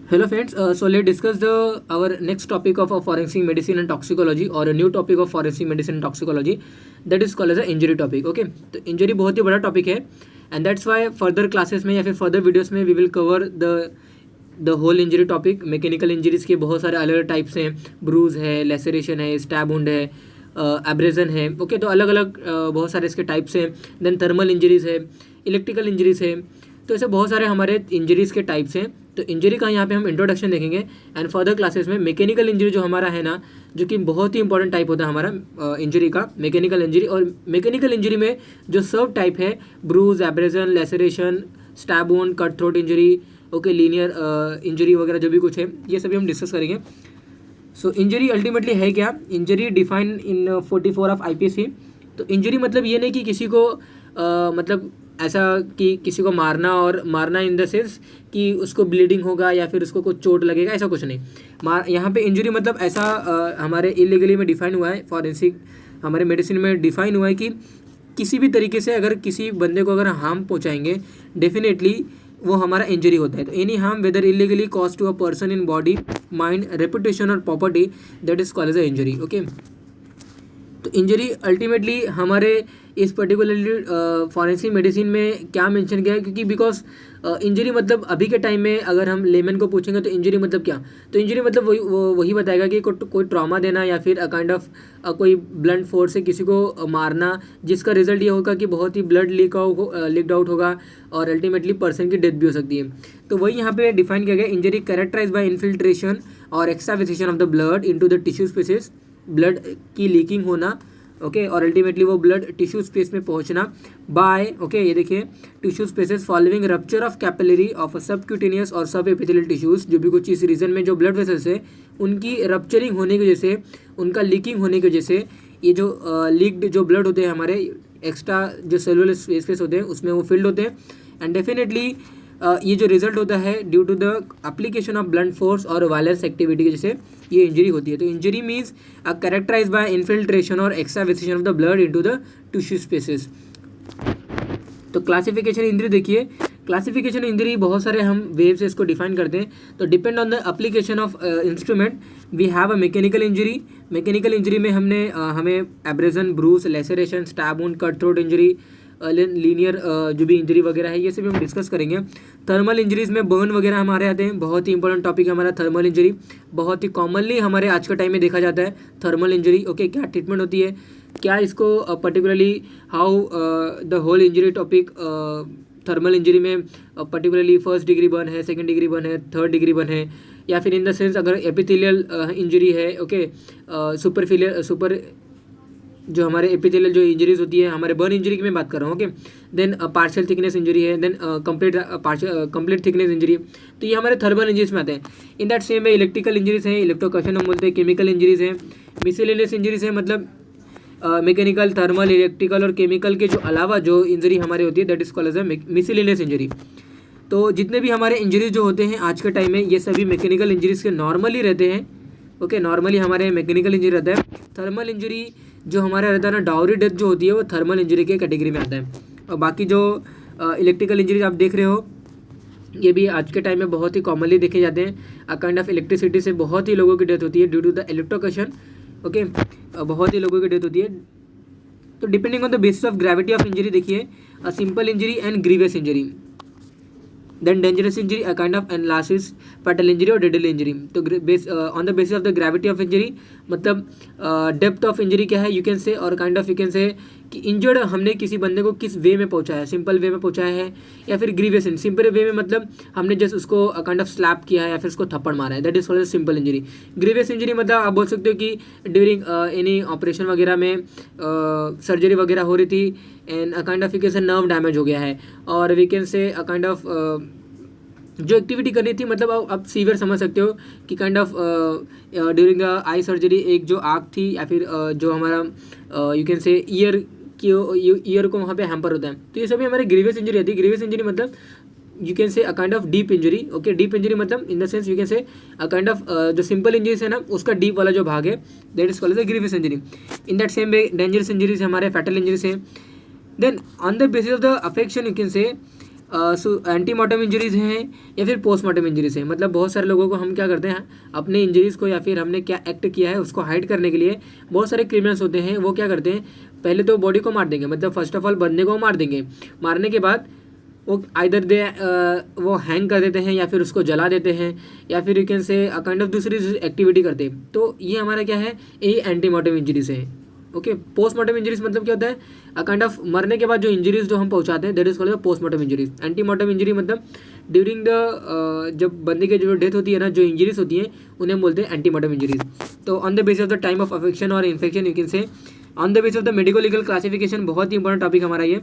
Hello friends, so let's discuss our next topic of forensic medicine and toxicology or a new topic of forensic medicine and toxicology that is called as a injury topic. Okay, तो injury बहुत ही बड़ा topic है and that's why further classes में या फिर further videos में we will cover the whole injury topic. Mechanical injuries के बहुत सारे अलग अलग types हैं, bruise है, laceration है, stab wound है, abrasion है. ओके, तो अलग अलग बहुत सारे इसके टाइप्स हैं. देन थर्मल इंजरीज है, इलेक्ट्रिकल इंजरीज है, तो ऐसे बहुत सारे हमारे इंजरीज़ के टाइप्स हैं. तो इंजरी का यहाँ पे हम इंट्रोडक्शन देखेंगे एंड फर्दर क्लासेस में मैकेनिकल इंजरी जो हमारा है ना, जो कि बहुत ही इंपॉर्टेंट टाइप होता है हमारा इंजरी का, मैकेनिकल इंजरी. और मैकेनिकल इंजरी में जो सब टाइप है, bruise, abrasion, laceration, stab wound, cut throat injury, okay, linear injury वगैरह जो भी कुछ है ये सभी हम डिस्कस करेंगे. सो इंजरी अल्टीमेटली है क्या? Injury define in 44 of IPC. तो इंजरी मतलब ये नहीं कि किसी को मतलब ऐसा कि किसी को मारना, और मारना इन द सेंस कि उसको ब्लीडिंग होगा या फिर उसको कुछ चोट लगेगा, ऐसा कुछ नहीं. यहाँ पे इंजरी मतलब ऐसा हमारे इलीगली में डिफाइन हुआ है, फॉरेंसिक हमारे मेडिसिन में डिफाइन हुआ है कि किसी भी तरीके से अगर किसी बंदे को अगर हार्म पहुँचाएंगे डेफिनेटली वो हमारा इंजरी होता है. तो any harm whether illegally cause to a person in body, mind, reputation और property, that is called as a injury. Okay, तो इंजरी अल्टीमेटली हमारे इस पर्टिकुलरली फॉरेंसिक मेडिसिन में क्या मेंशन किया है, क्योंकि बिकॉज इंजरी मतलब अभी के टाइम में अगर हम लेमन को पूछेंगे तो इंजरी मतलब क्या, तो इंजरी मतलब वही बताएगा कि कोई ट्रॉमा देना या फिर अ काइंड ऑफ कोई ब्लंट फोर्स से किसी को मारना, जिसका रिजल्ट ये होगा कि बहुत ही ब्लड लीक आउट होगा और अल्टीमेटली पर्सन की डेथ भी हो सकती है. तो वही यहाँ पे डिफाइन किया गया, इंजरी कैरेक्टराइज बाय इन्फिल्ट्रेशन और extravasation of the blood into the tissue spaces, blood की लीकिंग होना, ओके, और अल्टीमेटली वो ब्लड टिश्यू स्पेस में पहुंचना बाय, ओके, ये देखिए, tissue spaces following rupture of capillary of subcutaneous और सब एपिथेलियल टिश्यूज, जो भी कुछ इस रीजन में जो ब्लड वेसल्स है उनकी रप्चरिंग होने की वजह से, उनका लीकिंग होने की वजह से ये जो लीक्ड जो ब्लड होते हैं हमारे एक्स्ट्रा जो सेलुलर स्पेस होते हैं उसमें वो फिल्ड होते हैं. एंड डेफिनेटली ये जो रिजल्ट होता है due to the application of blunt force और वायलेंस एक्टिविटी की वजह से ये इंजरी होती है. तो injury means characterize by infiltration और extravasation of the blood into the tissue spaces. तो क्लासिफिकेशन इंजरी देखिए, क्लासिफिकेशन इंजरी बहुत सारे हम वेव से इसको डिफाइन करते हैं. तो depend on the application of instrument we have a mechanical injury. Mechanical injury में हमें abrasion, bruise, laceration, stab wound, cut throat injury, linear जो भी इंजरी वगैरह है ये सब हम डिस्कस करेंगे. थर्मल इंजरीज में बर्न वगैरह हमारे आते हैं, बहुत ही इंपॉर्टेंट टॉपिक है हमारा थर्मल इंजरी. बहुत ही कॉमनली हमारे आज के टाइम में देखा जाता है थर्मल इंजरी. ओके, क्या ट्रीटमेंट होती है, क्या इसको particularly how the whole injury topic thermal injury में पर्टिकुलरली फर्स्ट डिग्री बर्न है, सेकंड डिग्री बर्न है, थर्ड डिग्री बर्न है, या फिर इन द सेंस अगर एपिथेलियल इंजरी है, ओके, सुपर जो हमारे एपिथेलियल जो इंजरीज होती है, हमारे बर्न इंजरी की मैं बात कर रहा हूँ. Okay, then partial thickness injury है, देन कंप्लीट थिकनेस इंजरी, तो ये हमारे थर्मल इंजरीज में आते हैं. इन दैट सेम में इलेक्ट्रिकल इंजरीज हैं, इलेक्ट्रोकशन हम बोलते हैं, केमिकल इंजरीज हैं, मिसलेनियस इंजरीज है, मतलब मैकेनिकल, थर्मल, इलेक्ट्रिकल और केमिकल के जो अलावा जो इंजरी हमारी होती है that is called as a miscellaneous injury. तो जितने भी हमारे इंजरीज जो होते हैं आज के टाइम में ये सभी मैकेनिकल इंजरीज के नॉर्मली रहते हैं. ओके, नॉर्मली हमारे मैकेनिकल इंजरी रहता है. थर्मल इंजरी जो हमारा रहता है ना, डाउरी डेथ जो होती है वो थर्मल इंजरी के कैटेगरी में आता है. और बाकी जो इलेक्ट्रिकल इंजरीज आप देख रहे हो ये भी आज के टाइम में बहुत ही कॉमनली देखे जाते हैं. अ काइंड ऑफ इलेक्ट्रिसिटी से बहुत ही लोगों की डेथ होती है due to the electrocution. Okay, बहुत ही लोगों की डेथ होती है. तो depending on the basis of gravity of injury देखिए, a simple injury and grievous injury, then dangerous injury, a kind of analysis, fatal injury और डेडली इंजरी. तो on the basis of the gravity of injury मतलब depth of injury क्या है you can से, और kind of you can से कि injured हमने किसी बंदे को किस वे में पहुंचाया है, सिंपल वे में पहुंचाया है या फिर ग्रीवियस. सिंपल वे में मतलब हमने जस्ट उसको काइंड ऑफ स्लैप किया है या फिर उसको थप्पड़ मारा है, that is called simple injury. Grievous injury मतलब आप बोल सकते हो कि ड्यूरिंग एनी ऑपरेशन वगैरह में सर्जरी वगैरह हो रही थी and a kind of you can say nerve damage हो गया है, और we can say a kind of जो एक्टिविटी करनी थी, मतलब आप सीवियर समझ सकते हो कि kind of during the eye surgery एक जो आँख थी या फिर जो हमारा यू कैन से ईयर को वहाँ पे हैम्पर होता है. तो ये सभी हमारे ग्रीवियस इंजरी होती है. ग्रीवियस इंजरी मतलब you can say a kind of deep injury. Okay, deep injury मतलब in the sense you can say a kind of जो सिंपल इंजरीज है ना उसका डीप वाला जो भाग है that is called as grievous injury. In that same way dangerous injuries हमारे फैटल इंजरीज हैं. Then on the basis of the affection you can say antemortem injuries हैं या फिर पोस्टमार्टम इंजरीज़ हैं। मतलब बहुत सारे लोगों को हम क्या करते हैं, अपने इंजरीज़ को या फिर हमने क्या एक्ट किया है उसको हाइड करने के लिए बहुत सारे क्रिमिनल्स होते हैं, वो क्या करते हैं, पहले तो बॉडी को मार देंगे, मतलब फर्स्ट ऑफ ऑल बंदे को मार देंगे, मारने के बाद वो आइदर वो हैंग कर देते हैं या फिर उसको जला देते हैं या फिर यू कैन से काइंड ऑफ दूसरी एक्टिविटी करते हैं। तो ये हमारा क्या है, ये एंटीमॉर्टम इंजरीज है। ओके, पोस्टमार्टम इंजरीज मतलब क्या होता है, काइंड ऑफ मरने के बाद जो इंजरीज जो हम पहुंचाते हैं that is called postmortem injuries. Antemortem injury मतलब ड्यूरिंग द जब बंदे की जो डेथ होती है ना, जो इंजरीज होती हैं उन्हें बोलते हैं एंटीमॉर्टम इंजरीज। तो on the basis of the time of affection और infection you can say on the basis of the medico legal classification, बहुत ही इंपॉर्टेंट टॉपिक हमारा ये,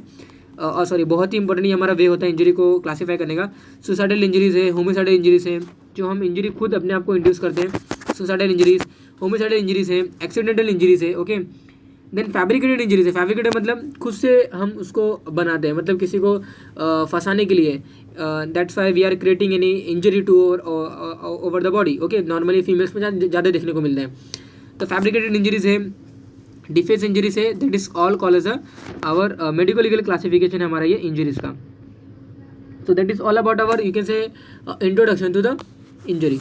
सॉरी बहुत ही इंपॉर्टेंट ये हमारा वे होता है इंजरी को क्लासीफाई करने का। सुसाइडल इंजरीज है, होमिसाइडल इंजरीज है, जो हम इंजरी खुद अपने आप को इंड्यूस करते हैं, सुसाइडल इंजरीज, होमिसाइडल इंजरीज है, एक्सीडेंटल इंजरीज है। ओके, देन फैब्रिकेटेड इंजरीज है। फैब्रिकेटेड मतलब खुद से हम उसको बनाते हैं, मतलब किसी को फंसाने के लिए, that's why we are creating any injury to over the body. Okay, normally females में ज़्यादा देखने को मिलता है। तो फैब्रिकेटेड इंजरीज है, डिफेंस इंजरीज है, that is all call as our medico legal classification है हमारा ये इंजरीज का। So that is all about our, you can say, introduction to the injury.